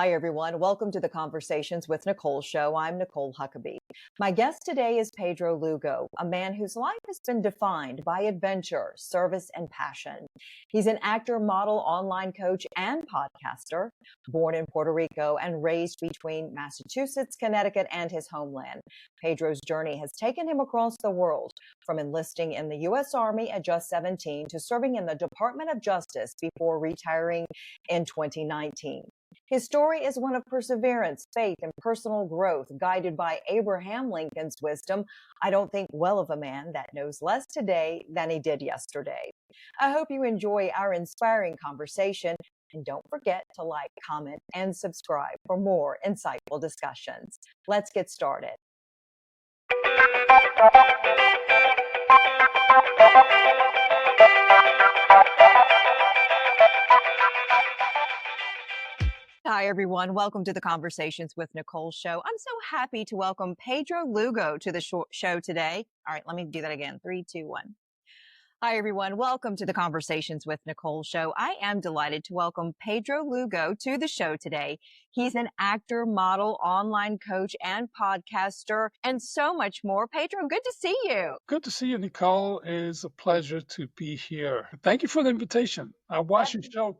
Hi, everyone. Welcome to the Conversations with Nicole Show. I'm Nicole Huckabee. My guest today is Pedro Lugo, a man whose life has been defined by adventure, service, and passion. He's an actor, model, online coach, and podcaster. Born in Puerto Rico and raised between Massachusetts, Connecticut, and his homeland, Pedro's journey has taken him across the world, from enlisting in the U.S. Army at just 17 to serving in the Department of Justice before retiring in 2019. His story is one of perseverance, faith, and personal growth, guided by Abraham Lincoln's wisdom. I don't think well of a man that knows less today than he did yesterday. I hope you enjoy our inspiring conversation, and don't forget to like, comment, and subscribe for more insightful discussions. Let's get started. Hi, everyone. Welcome to the Conversations with Nicole Show. I'm so happy to welcome Pedro Lugo to the show today. All right, let me do that again. 3, 2, 1. Hi, everyone. Welcome to the Conversations with Nicole Show. I am delighted to welcome Pedro Lugo to the show today. He's an actor, model, online coach, and podcaster, and so much more. Pedro, good to see you. Good to see you, Nicole. It is a pleasure to be here. Thank you for the invitation. I watch your show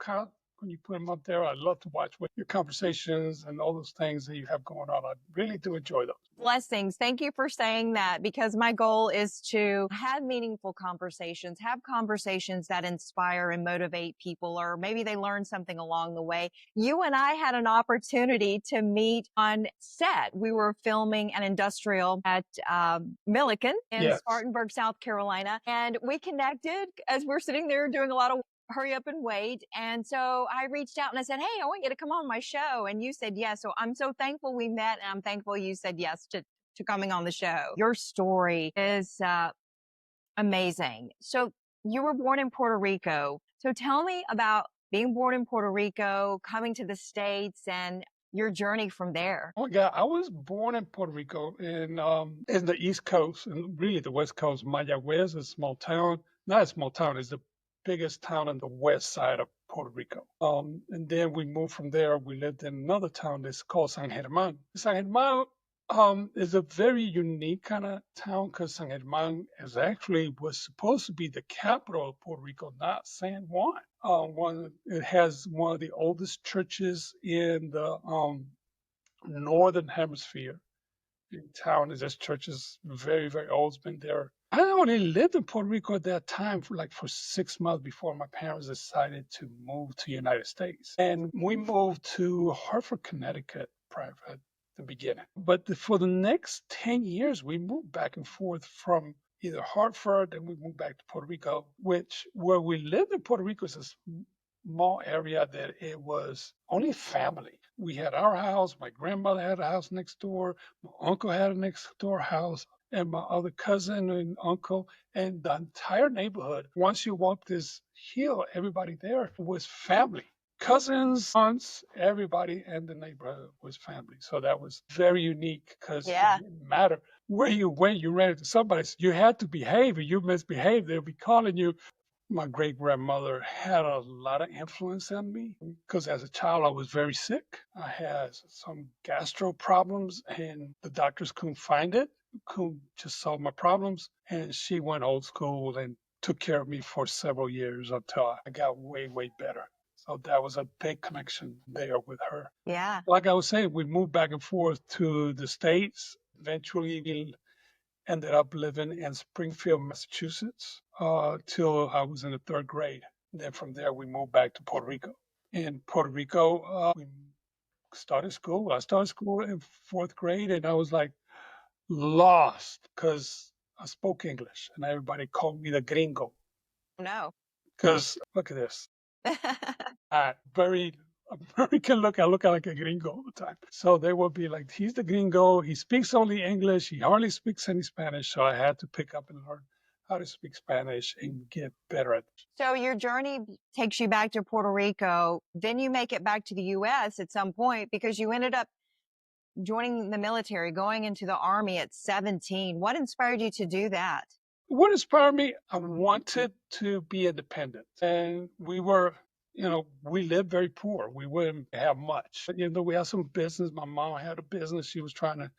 when you put them up there. I love to watch your conversations and all those things that you have going on. I really do enjoy those. Blessings. Thank you for saying that, because my goal is to have meaningful conversations, have conversations that inspire and motivate people, or maybe they learn something along the way. You and I had an opportunity to meet on set. We were filming an industrial at Milliken in Spartanburg, South Carolina, and we connected as we're sitting there doing a lot of hurry up and wait. And so I reached out and I said, hey, I want you to come on my show. And you said yes. So I'm so thankful we met, and I'm thankful you said yes to coming on the show. Your story is amazing. So you were born in Puerto Rico. So tell me about being born in Puerto Rico, coming to the States, and your journey from there. Oh, yeah. I was born in Puerto Rico in the East Coast, and really the West Coast. Mayagüez is a small town. Not a small town. It's the biggest town on the west side of Puerto Rico. And then we moved from there. We lived in another town that's called San Germán. San Germán is a very unique kind of town, because San Germán was supposed to be the capital of Puerto Rico, not San Juan. It has one of the oldest churches in the northern hemisphere. The town is, this church is very, very old. It's been there. I only lived in Puerto Rico at that time for 6 months before my parents decided to move to the United States. And we moved to Hartford, Connecticut, at the beginning. But for the next 10 years, we moved back and forth from either Hartford, and we moved back to Puerto Rico, where we lived in Puerto Rico is a small area that it was only family. We had our house. My grandmother had a house next door. My uncle had a next door house, and my other cousin and uncle, and the entire neighborhood. Once you walk this hill, everybody there was family. Cousins, aunts, everybody in the neighborhood was family. So that was very unique, because it didn't matter where you went, you ran into somebody. You had to behave. If you misbehaved, they'll be calling you. My great-grandmother had a lot of influence on me, because as a child, I was very sick. I had some gastro problems, and the doctors couldn't find it, couldn't just solve my problems. And she went old school and took care of me for several years until I got way, way better. So that was a big connection there with her. Yeah. Like I was saying, we moved back and forth to the States. Eventually, we ended up living in Springfield, Massachusetts, till I was in the 3rd grade. Then from there, we moved back to Puerto Rico. In Puerto Rico, we started school. I started school in 4th grade, and I was lost, because I spoke English, and everybody called me the gringo. No. Because look at this. Very American look. I look like a gringo all the time. So they would be like, he's the gringo. He speaks only English. He hardly speaks any Spanish. So I had to pick up and learn how to speak Spanish and get better at it. So your journey takes you back to Puerto Rico. Then you make it back to the U.S. at some point, because you ended up joining the military, going into the Army at 17. What inspired you to do that? What inspired me? I wanted to be independent. And we were we lived very poor. We wouldn't have much. We had some business. My mom had a business she was trying to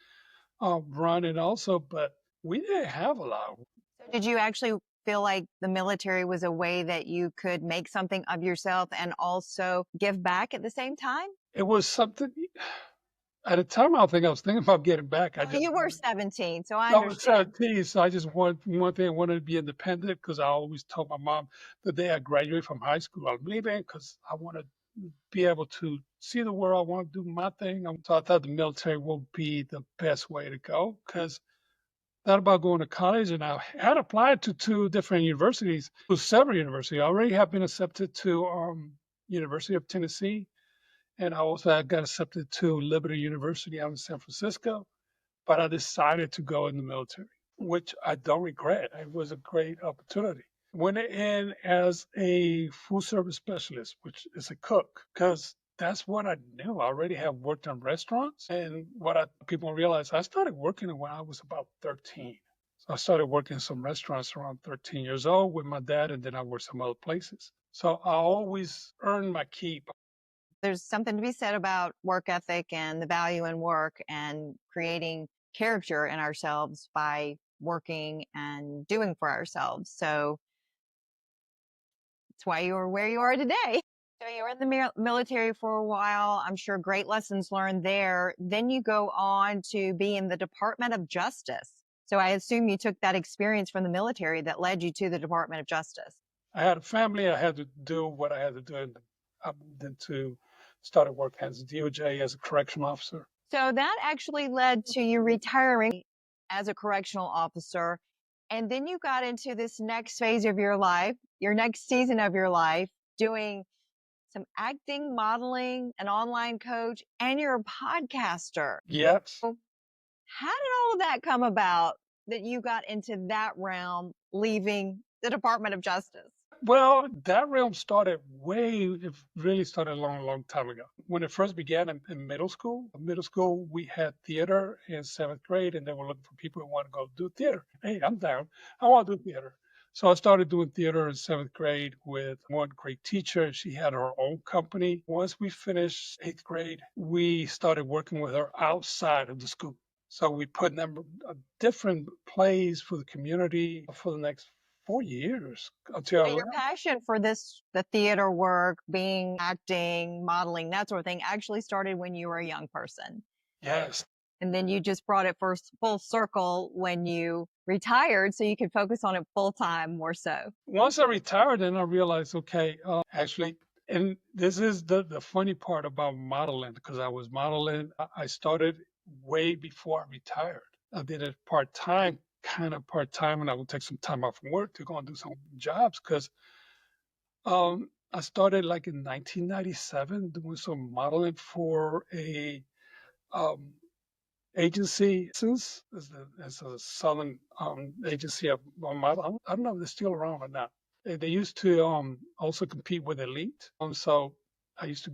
run it also, but we didn't have a lot. So did you actually feel like the military was a way that you could make something of yourself and also give back at the same time? It was something. At the time, I don't think I was thinking about getting back. You were 17, so I I was understand. 17, so I just wanted one thing. I wanted to be independent because I always told my mom the day I graduate from high school, I'm leaving because I want to be able to see the world. I want to do my thing. So I thought the military would be the best way to go because I thought about going to college, and I had applied to 2 different universities, to several universities. I already have been accepted to University of Tennessee, and I also had got accepted to Liberty University out in San Francisco. But I decided to go in the military, which I don't regret. It was a great opportunity. Went in as a food service specialist, which is a cook, because that's what I knew. I already have worked in restaurants. And people realize, I started working when I was about 13. So I started working in some restaurants around 13 years old with my dad, and then I worked some other places. So I always earned my keep. There's something to be said about work ethic and the value in work and creating character in ourselves by working and doing for ourselves. So that's why you are where you are today. So you were in the military for a while. I'm sure great lessons learned there. Then you go on to be in the Department of Justice. So I assume you took that experience from the military that led you to the Department of Justice. I had a family. I had to do what I had to do. And I moved into, started working as a DOJ as a correctional officer. So that actually led to you retiring as a correctional officer. And then you got into this next phase of your life, your next season of your life, doing some acting, modeling, an online coach, and you're a podcaster. Yes. So how did all of that come about that you got into that realm, leaving the Department of Justice? Well, that realm started it really started a long, long time ago. When it first began in middle school, we had theater in 7th grade, and they were looking for people who want to go do theater. Hey, I'm down. I want to do theater. So I started doing theater in 7th grade with one great teacher. She had her own company. Once we finished 8th grade, we started working with her outside of the school. So we put different plays for the community for the next 4 years until But your passion for the theater work, being acting, modeling, that sort of thing actually started when you were a young person. Yes. And then you just brought it full circle when you retired so you could focus on it full time more so. Once I retired, then I realized, okay, actually, and this is the funny part about modeling, because I was modeling. I started way before I retired. I did it kind of part time, and I would take some time off from work to go and do some jobs because I started like in 1997 doing some modeling for a agency. Since it's a southern agency of model. I don't know if they're still around or not. They used to also compete with Elite. So I used to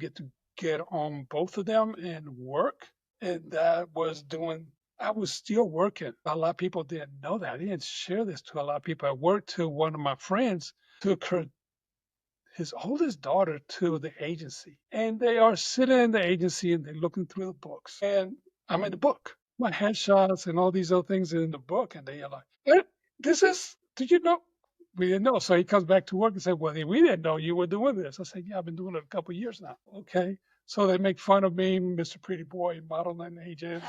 get on both of them and work. And I was still working. A lot of people didn't know that. I didn't share this to a lot of people. I worked to one of my friends, took his oldest daughter to the agency. And they are sitting in the agency and they're looking through the books. And I'm in the book. My headshots and all these other things are in the book. And they are like, did you know? We didn't know. So he comes back to work and said, well, we didn't know you were doing this. I said, yeah, I've been doing it a couple of years now. Okay. So they make fun of me, Mr. Pretty Boy, modeling agent.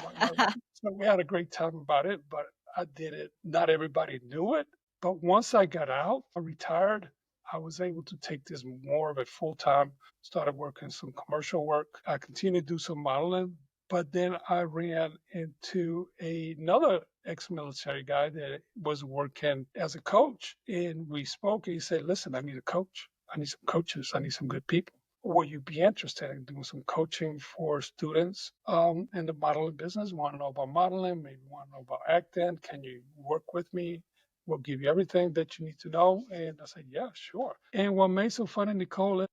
So we had a great time about it, but I did it. Not everybody knew it. But once I got out, I retired. I was able to take this more of a full time, started working some commercial work. I continued to do some modeling, but then I ran into another ex-military guy that was working as a coach. And we spoke and he said, listen, I need a coach. I need some coaches. I need some good people. Would you be interested in doing some coaching for students in the modeling business? Want to know about modeling? Maybe want to know about acting? Can you work with me? We'll give you everything that you need to know. And I said, yeah, sure. And what made so funny, Nicole, a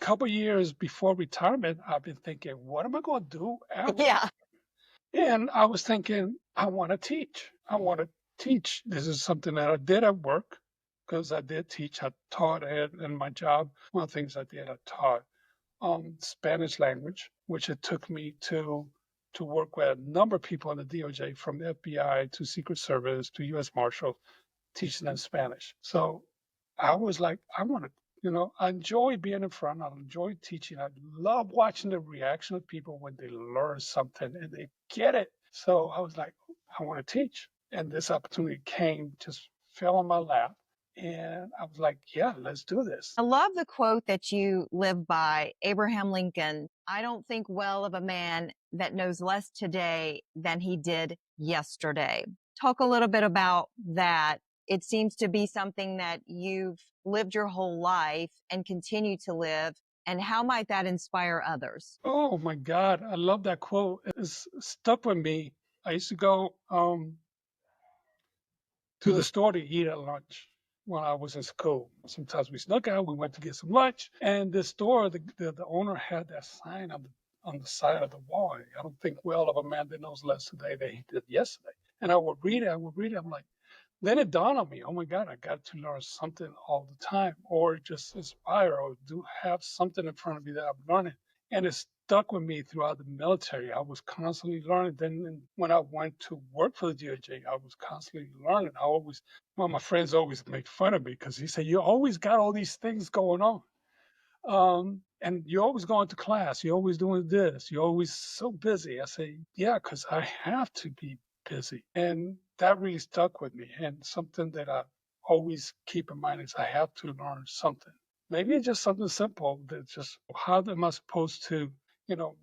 couple years before retirement, I've been thinking, what am I going to do after? Yeah. And I was thinking, I want to teach. I want to teach. This is something that I did at work. because I did teach. I taught in my job. One of the things I did, I taught Spanish language, which it took me to work with a number of people in the DOJ, from the FBI to Secret Service to U.S. Marshals, teaching them Spanish. So I was like, I want to, I enjoy being in front. I enjoy teaching. I love watching the reaction of people when they learn something and they get it. So I was like, I want to teach. And this opportunity came, just fell on my lap. And I was like, yeah, let's do this. I love the quote that you live by, Abraham Lincoln. I don't think well of a man that knows less today than he did yesterday. Talk a little bit about that. It seems to be something that you've lived your whole life and continue to live. And how might that inspire others? Oh my God, I love that quote. It's stuck with me. I used to go to the store to eat at lunch when I was in school. Sometimes we snuck out, we went to get some lunch, and the store, the owner had that sign on the side of the wall. I don't think well of a man that knows less today than he did yesterday. And I would read it, I'm like, then it dawned on me, oh my God, I got to learn something all the time, or just inspire, or do have something in front of me that I'm learning. And it stuck with me throughout the military. I was constantly learning. Then when I went to work for the DOJ, I was constantly learning. My friends always make fun of me because he said, you always got all these things going on. And you're always going to class. You're always doing this. You're always so busy. I say, yeah, because I have to be busy. And that really stuck with me. And something that I always keep in mind is I have to learn something. Maybe it's just something simple that just, how am I supposed to,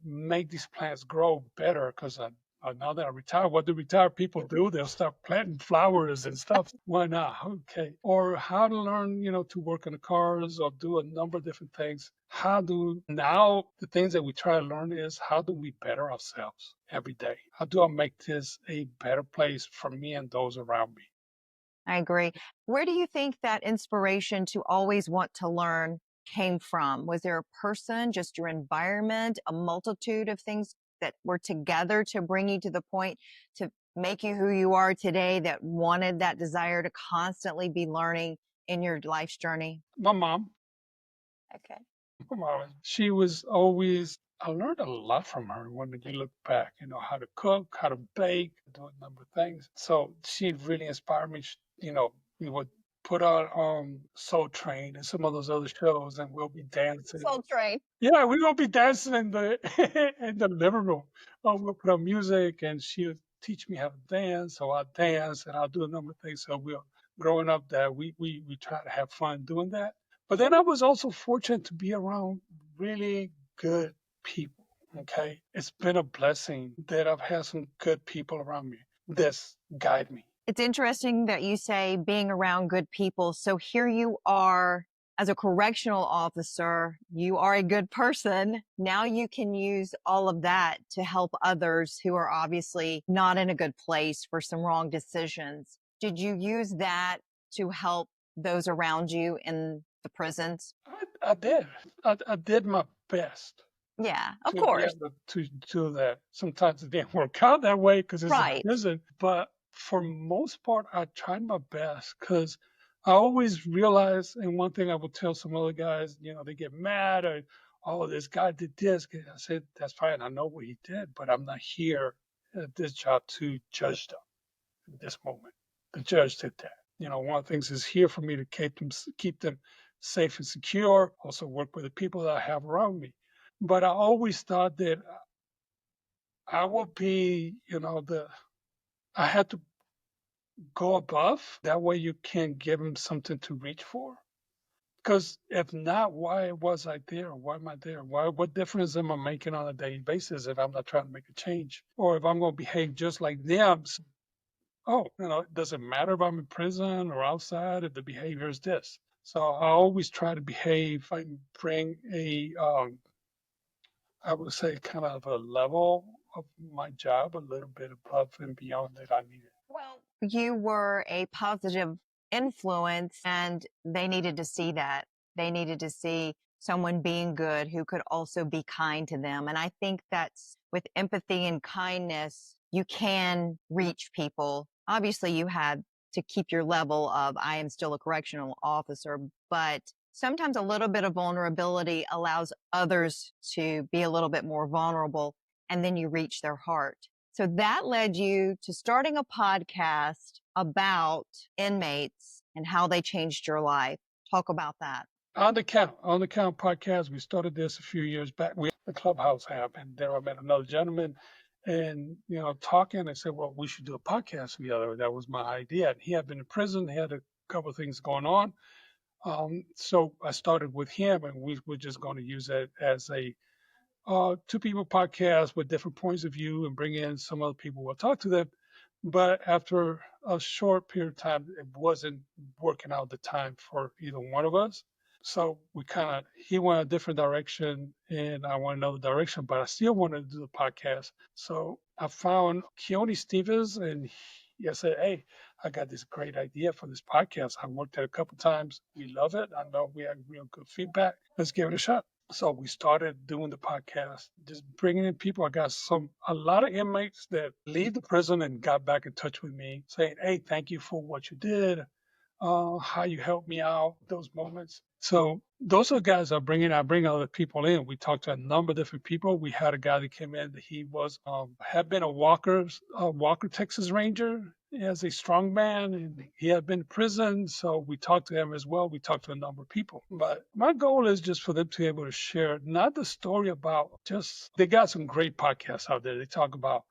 make these plants grow better? Because now that I retire, what do retired people do? They'll start planting flowers and stuff. Why not? Okay. Or how to learn, to work in the cars or do a number of different things. Now the things that we try to learn is how do we better ourselves every day? How do I make this a better place for me and those around me? I agree. Where do you think that inspiration to always want to learn came from? Was there a person, just your environment, a multitude of things that were together to bring you to the point to make you who you are today, that wanted that desire to constantly be learning in your life's journey? My mom, Okay. she was always, I learned a lot from her when you look back, how to cook, how to bake, do a number of things. So she really inspired me. We would put on Soul Train and some of those other shows, and we'll be dancing. Soul Train. Yeah, we will be dancing in the in the living room. We'll put on music, and she'll teach me how to dance. So I'll dance, and I'll do a number of things. So we're growing up that we try to have fun doing that. But then I was also fortunate to be around really good people. Okay, it's been a blessing that I've had some good people around me that's guide me. It's interesting that you say being around good people. So here you are as a correctional officer, you are a good person. Now you can use all of that to help others who are obviously not in a good place for some wrong decisions. Did you use that to help those around you in the prisons? I did. I did my best. Yeah, of To be course. able to do that. Sometimes it didn't work out that way because it's a Right. prison. But for most part, I tried my best because I always realized, and one thing I would tell some other guys, they get mad or, oh, this guy did this. I said, that's fine. I know what he did, but I'm not here at this job to judge them at this moment. The judge did that. One of the things is here for me to keep them safe and secure, also work with the people that I have around me. But I always thought that I would be, I had to go above. That way you can give them something to reach for. Because if not, why was I there? Why am I there? What difference am I making on a daily basis if I'm not trying to make a change? Or if I'm going to behave just like them? It doesn't matter if I'm in prison or outside if the behavior is this. So I always try to behave and bring I would say kind of a level of my job a little bit above and beyond that I needed. Well, you were a positive influence and they needed to see that. They needed to see someone being good who could also be kind to them. And I think that's with empathy and kindness, you can reach people. Obviously, you had to keep your level of, I am still a correctional officer, but sometimes a little bit of vulnerability allows others to be a little bit more vulnerable, and then you reach their heart. So that led you to starting a podcast about inmates and how they changed your life. Talk about that. On the Count podcast, we started this a few years back. We the clubhouse app, and there I met another gentleman, and talking. I said, well, we should do a podcast together. That was my idea. And he had been in prison. He had a couple of things going on. So I started with him, and we were just going to use it as a two people podcast with different points of view and bring in some other people. We'll talk to them. But after a short period of time, it wasn't working out the time for either one of us. So he went a different direction and I went another direction, but I still wanted to do the podcast. So I found Keone Stevens and I said, hey, I got this great idea for this podcast. I worked it a couple times. We love it. I know we had real good feedback. Let's give it a shot. So we started doing the podcast, just bringing in people. I got a lot of inmates that leave the prison and got back in touch with me saying, hey, thank you for what you did, how you helped me out, those moments. So those are the guys I bring other people in. We talked to a number of different people. We had a guy that came in that he was, had been a Walker, Texas Ranger as a strongman, and he had been in prison. So we talked to him as well. We talked to a number of people. But my goal is just for them to be able to share, not the story about they got some great podcasts out there. They talk about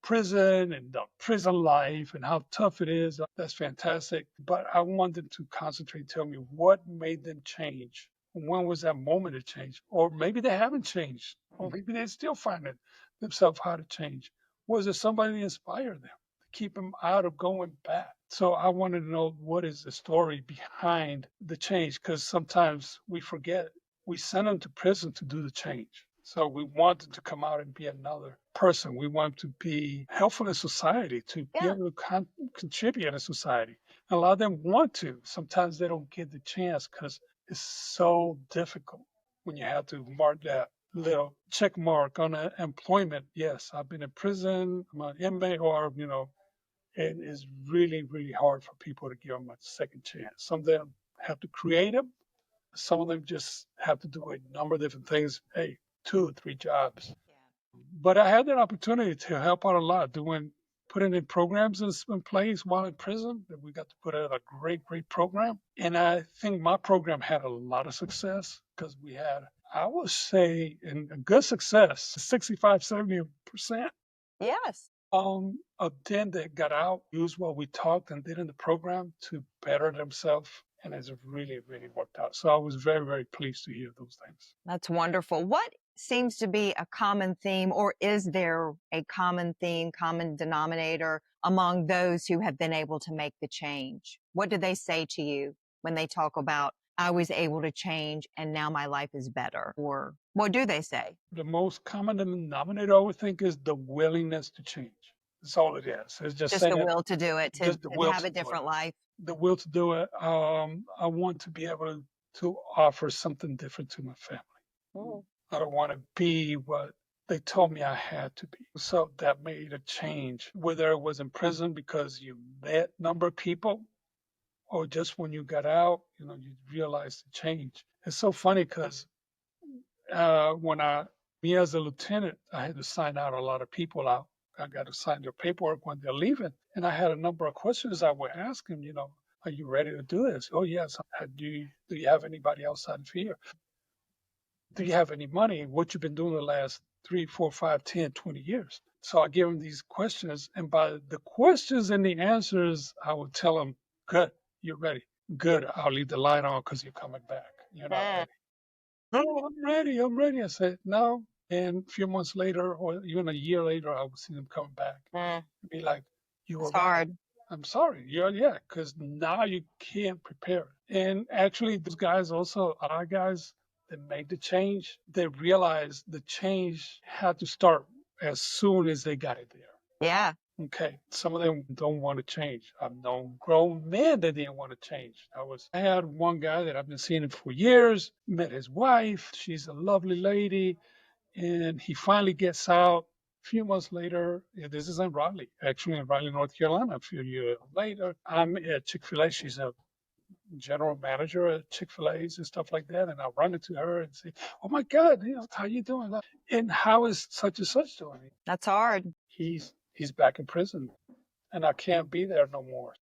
prison and the prison life and how tough it is. That's fantastic. But I want them to concentrate, tell me what made them change. When was that moment of change? Or maybe they haven't changed. Or maybe they're still finding themselves how to change. Was there somebody that inspired them to keep them out of going back? So I wanted to know what is the story behind the change, because sometimes we forget. We send them to prison to do the change. So we want them to come out and be another person. We want them to be helpful in society, to be able to contribute in society. A lot of them want to. Sometimes they don't get the chance because it's so difficult when you have to mark that little check mark on employment. Yes, I've been in prison, I'm an inmate, or, it is really, really hard for people to give them a second chance. Some of them have to create them. Some of them just have to do a number of different things. Hey, 2 or 3 jobs. Yeah. But I had that opportunity to help out a lot, putting in programs in place while in prison. That we got to put out a great, great program. And I think my program had a lot of success because we had, I would say, a good success, 65, 70%. Yes. Of them that got out, used what we talked and did in the program to better themselves. And it's really, really worked out. So I was very, very pleased to hear those things. That's wonderful. What seems to be a common theme, or is there a common theme, common denominator among those who have been able to make the change? What do they say to you when they talk about, I was able to change and now my life is better? Or what do they say? The most common denominator, I would think, is the willingness to change. That's all it is. It's just the will to do it, to have a different life. The will to do it. I want to be able to offer something different to my family. Mm. I don't want to be what they told me I had to be. So that made a change, whether it was in prison because you met a number of people, or just when you got out, you realized the change. It's so funny because me as a lieutenant, I had to sign out a lot of people out. I got to sign their paperwork when they're leaving. And I had a number of questions I would ask them, are you ready to do this? Oh, yes. Do you have anybody outside of here? Do you have any money? What you've been doing the last 3, 4, 5, 10, 20 years? So I give them these questions. And by the questions and the answers, I would tell them, good, you're ready. Good, I'll leave the light on because you're coming back. You're not ready. No, I'm ready. I said, no. And a few months later, or even a year later, I would see them coming back. Be like, you were hard. I'm sorry. Yeah, because now you can't prepare. And actually, those guys also, our guys that made the change, they realized the change had to start as soon as they got it there. Yeah. Okay. Some of them don't want to change. I've known grown men that didn't want to change. I had one guy that I've been seeing him for years, met his wife. She's a lovely lady. And he finally gets out few months later, this is in Raleigh, actually in Raleigh, North Carolina. A few years later, I'm at Chick-fil-A. She's a general manager at Chick-fil-A's and stuff like that. And I run into her and say, "Oh my God, how you doing? And how is such and such doing?" That's hard. He's back in prison, and I can't be there no more.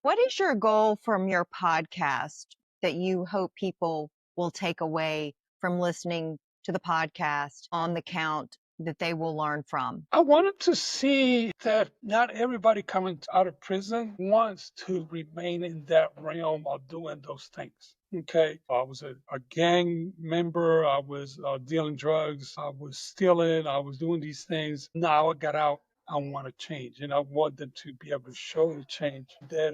What is your goal from your podcast that you hope people will take away from listening to the podcast on the count that they will learn from? I wanted to see that not everybody coming out of prison wants to remain in that realm of doing those things. Okay. I was a gang member. I was dealing drugs. I was stealing. I was doing these things. Now I got out. I want to change, and I want them to be able to show the change that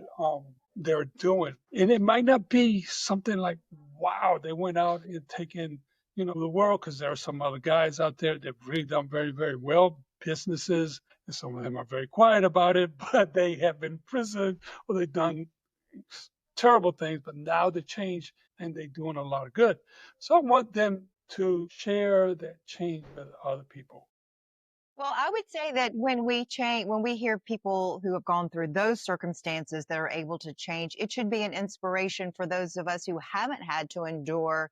they're doing. And it might not be something like, wow, they went out and taken the world, because there are some other guys out there that have really done very, very well, businesses, and some of them are very quiet about it, but they have been in prison or they've done terrible things, but now they change and they're doing a lot of good. So I want them to share that change with other people. Well, I would say that when we hear people who have gone through those circumstances that are able to change, it should be an inspiration for those of us who haven't had to endure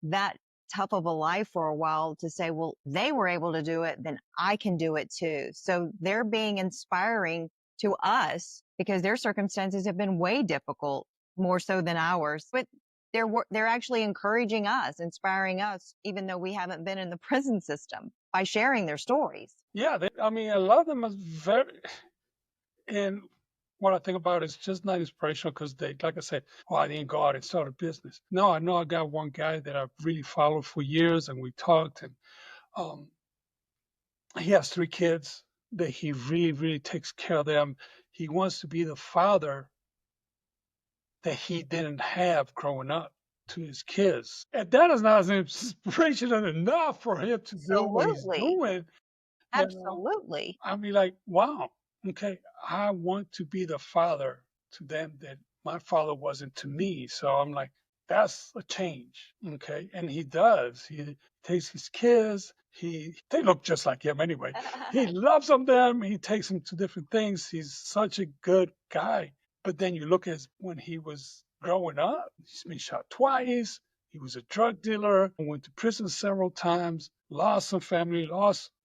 that tough of a life for a while to say, well, they were able to do it, then I can do it too. So they're being inspiring to us because their circumstances have been way difficult, more so than ours. But they're actually encouraging us, inspiring us, even though we haven't been in the prison system, by sharing their stories. Yeah, a lot of them are very, and what I think about is just not inspirational because they, like I said, I didn't go out and start a business. No, I know I got one guy that I've really followed for years, and we talked, and he has 3 kids that he really, really takes care of them. He wants to be the father that he didn't have growing up to his kids. And that is not inspirational enough for him to do what he's doing. Absolutely. I mean, like, wow, okay, I want to be the father to them that my father wasn't to me. So I'm like, that's a change, okay? And he does. He takes his kids. They look just like him anyway. He loves them. He takes them to different things. He's such a good guy. But then you look at when he was growing up, he's been shot twice. He was a drug dealer, went to prison several times, lost some family,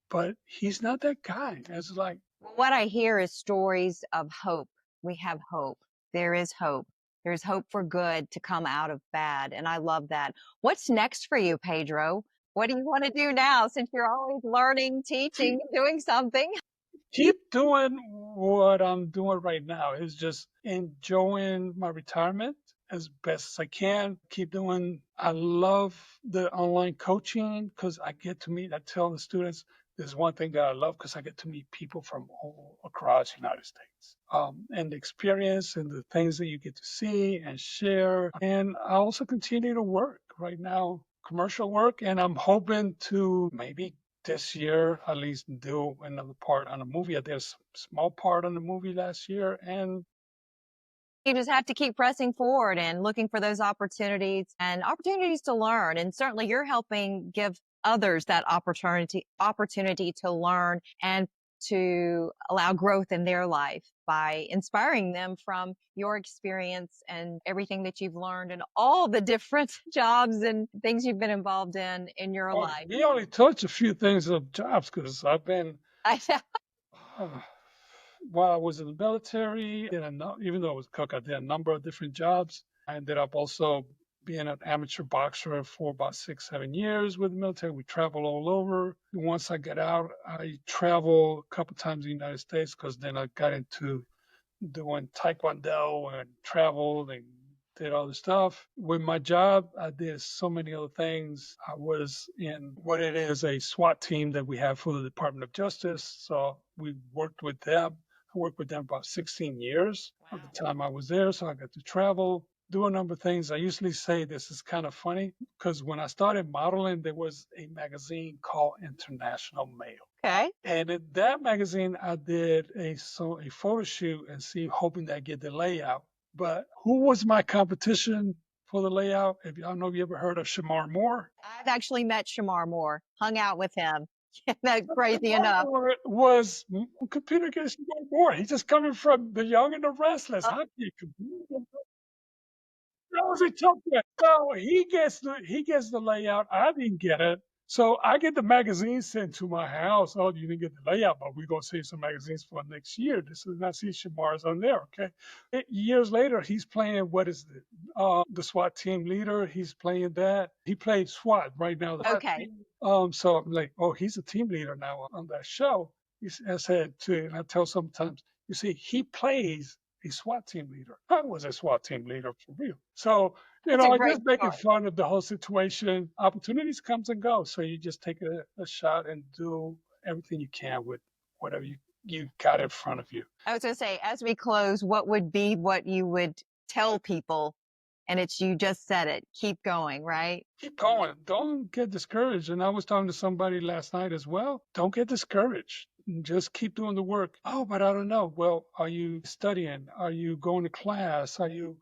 but he's not that guy. It's like, what I hear is stories of hope. We have hope. There is hope. There's hope for good to come out of bad. And I love that. What's next for you, Pedro? What do you want to do now since you're always learning, teaching, doing something? Keep doing what I'm doing right now. Is just enjoying my retirement as best as I can. I love the online coaching because I tell the students, there's one thing that I love because I get to meet people from all across the United States. And the experience and the things that you get to see and share. And I also continue to work right now, commercial work, and I'm hoping to maybe this year at least do another part on a movie. I did a small part on the movie last year, and you just have to keep pressing forward and looking for those opportunities to learn. And certainly you're helping give others that opportunity to learn and to allow growth in their life by inspiring them from your experience and everything that you've learned and all the different jobs and things you've been involved in your life. We only touch a few things of jobs because I've been, while I was in the military, even though I was a cook, I did a number of different jobs. I ended up also being an amateur boxer for about 6, 7 years with the military. We traveled all over. Once I got out, I traveled a couple times in the United States because then I got into doing Taekwondo and traveled and did all the stuff. With my job, I did so many other things. I was in what it is, a SWAT team that we have for the Department of Justice. So we worked with them. I worked with them about 16 years of the time I was there. So I got to travel, do a number of things. I usually say this is kind of funny because when I started modeling, there was a magazine called International Male. Okay. And in that magazine, I did a photo shoot and hoping that I get the layout. But who was my competition for the layout? I don't know if you ever heard of Shamar Moore. I've actually met Shamar Moore, hung out with him. That's crazy enough. Was computer games more. He's just coming from the young and the restless. Uh, How can you compete? That was a tough one. So he gets the layout. I didn't get it. So I get the magazines sent to my house. Oh, you didn't get the layout, but we're gonna save some magazines for next year. This is not see Shamar's on there, okay? Years later, he's playing what is it? The SWAT team leader. He's playing that. He played SWAT right now. The SWAT Okay. team. So I'm like, oh, he's a team leader now on that show. I said to, and I tell sometimes, you see, he plays a SWAT team leader. I was a SWAT team leader for real. So, That's a I great just making story. fun of the whole situation. Opportunities comes and goes. So you just take a shot and do everything you can with whatever you got in front of you. I was going to say, as we close, what would be what you would tell people? And it's, you just said it, keep going, right? Keep going. Don't get discouraged. And I was talking to somebody last night as well. Don't get discouraged. Just keep doing the work. Oh, but I don't know. Well, are you studying? Are you going to class? Are you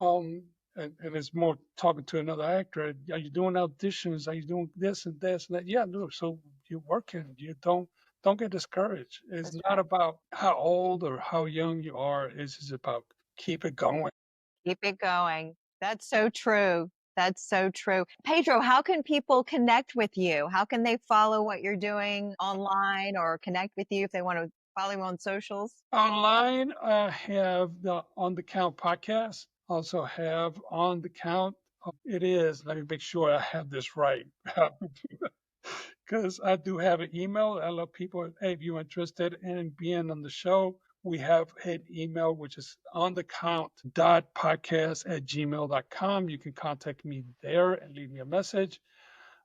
and it's more talking to another actor. Are you doing auditions? Are you doing this and this and that? Yeah, no. So you're working. You don't get discouraged. It's That's not right. about how old or how young you are. It's just about keep it going. Keep it going. That's so true. That's so true. Pedro, how can people connect with you? How can they follow what you're doing online or connect with you if they want to follow you on socials? Online, I have the On the Count podcast. Also have On the Count. It is. Let me make sure I have this right. Because I do have an email. I love people. Hey, if you're interested in being on the show, we have an email which is on the count podcast@gmail.com. You can contact me there and leave me a message.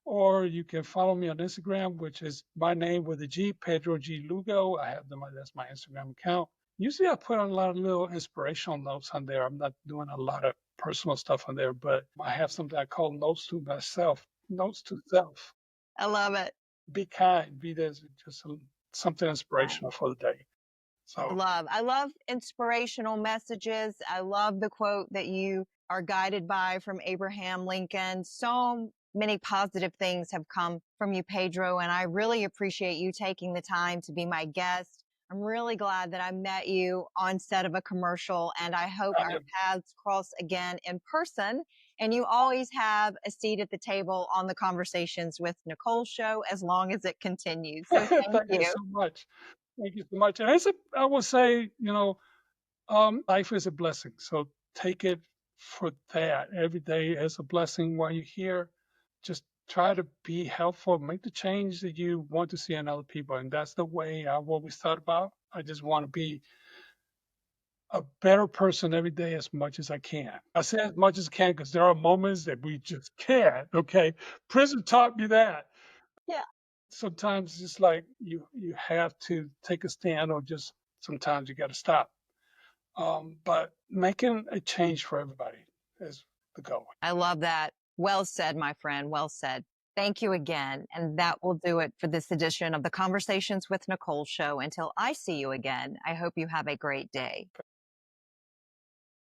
Or you can follow me on Instagram, which is my name with a G, Pedro G Lugo. That's my Instagram account. Usually I put on a lot of little inspirational notes on there. I'm not doing a lot of personal stuff on there, but I have something I call notes to myself, notes to self. I love it. Be kind, be this, just something inspirational for the day. So I love inspirational messages. I love the quote that you are guided by from Abraham Lincoln. So many positive things have come from you, Pedro, and I really appreciate you taking the time to be my guest. I'm really glad that I met you on set of a commercial, and I hope I our am, paths cross again in person. And you always have a seat at the table on the Conversations with Nicole show as long as it continues. So thank thank you you. so much. Thank you so much. And I will say, life is a blessing. So take it for that. Every day is a blessing while you're here. Just try to be helpful, make the change that you want to see in other people. And that's the way I've always thought about. I just want to be a better person every day as much as I can. I say as much as I can because there are moments that we just can't. Okay. Prison taught me that. Yeah. Sometimes it's just like you have to take a stand or just sometimes you got to stop. But making a change for everybody is the goal. I love that. Well said, my friend. Well said. Thank you again. And that will do it for this edition of the Conversations with Nicole show. Until I see you again, I hope you have a great day.